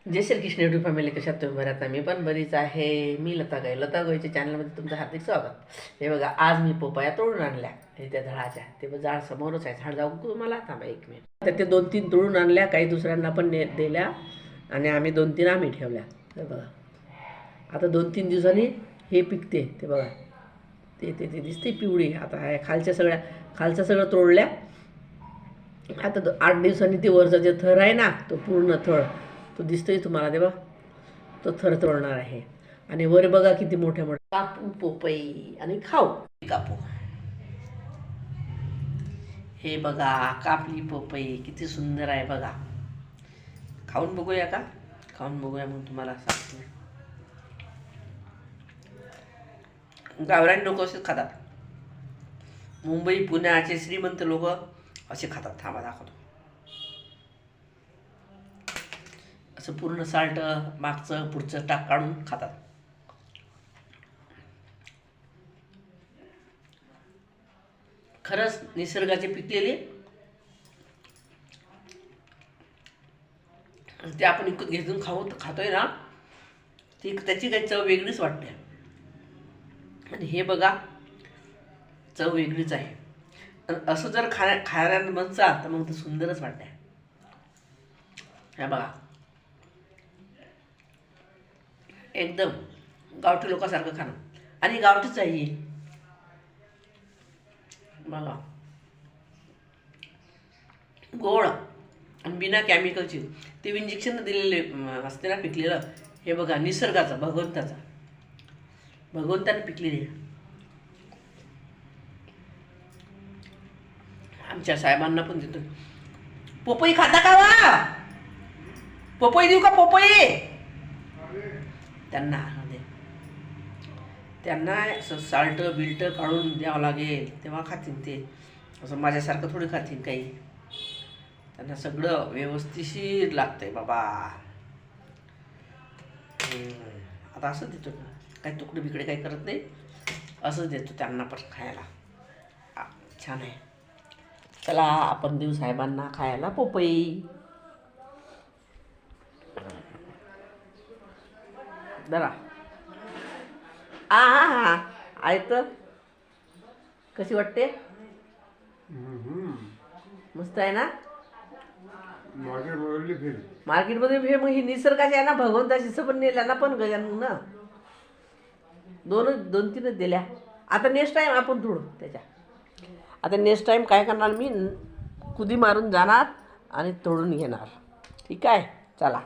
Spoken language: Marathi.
जय श्री कृष्ण यूट्यूब फॅमिली, कशात तुम्ही बऱ्यात? मी पण बरीच आहे. मी लता गाय, लता गायच्या चॅनलमध्ये तुमचं हार्दिक स्वागत. हे बघा, आज मी पोपाया तोडून आणल्या. हे त्या झाडाच्या, ते झाड समोरच आहे. झाड जाऊ तुम्हाला, थांबा एक मिनिट. तर ते 2-3 तोडून आणल्या, काही दुसऱ्यांना पण दिल्या आणि आम्ही 2-3 आम्ही ठेवल्या. हे बघा, आता 2-3 दिवसांनी हे पिकते. ते बघा, ते ते ते दिसते पिवळी. आता आहे खालच्या सगळं तोडल्या. आता 8 दिवसांनी ते वरचा जे थर आहे ना, तो पूर्ण थर तो दिसतोय तुम्हाला. ते बघा, तो थर तोडणार आहे. आणि वर बघा किती मोठे मोठे. कापू पोपई आणि खाऊ. कापू. हे बघा, कापली पोपई किती सुंदर आहे बघा. खाऊन बघूया का? खाऊन बघूया मग तुम्हाला सांगतो. गावरान लोक असेच खातात. मुंबई पुण्याचे श्रीमंत लोक असे खातात. थांबा दाखवतो. असं पूर्ण साल्ट मागचं पुढचं टाक काढून खातात. खरंच निसर्गाचे पिकलेले ते आपण विकत घेऊन खातोय ना, ती त्याची काही चव वेगळीच वाटते. आणि हे बघा, चव वेगळीच आहे. असं जर खायला बनचा तर मग ते सुंदरच वाटते. हे बघा, एकदम गावठी लोकांसारखं खाणं. आणि गावठीच आहे बघा, गोड आणि बिना केमिकलची. ते इंजेक्शन दिलेले असते ना पिकलेलं. हे बघा, निसर्गाचा, भगवंताने पिकलेली. आमच्या साहेबांना पण देतो. पोपई खाता का वा? पोपई देऊ का? पोपई त्यांना असं साल्ट बिल्ट काढून द्यावं लागेल, तेव्हा खातील ते. असं माझ्यासारखं थोडी खातील काही. त्यांना सगळं व्यवस्थिशीर लागतंय बाबा. आता असंच देतो, काही तुकडे बिकडे काही करत नाही, असंच देतो त्यांना पण खायला. छान आहे. चला, आपण देऊ साहेबांना खायला पोपई. जरा हा आहे तर कशी वाटते? मस्त आहे ना. मार्केटमध्ये भेळ मग ही निसर्गाची आहे ना, भगवंताची पण नेल्या ना पण ना. 2-3च दिल्या. आता नेक्स्ट टाइम आपण तोडू त्याच्या. आता नेक्स्ट टाइम काय करणार, मी कुदी मारून जाणार आणि तोडून घेणार. ठीक आहे, चला.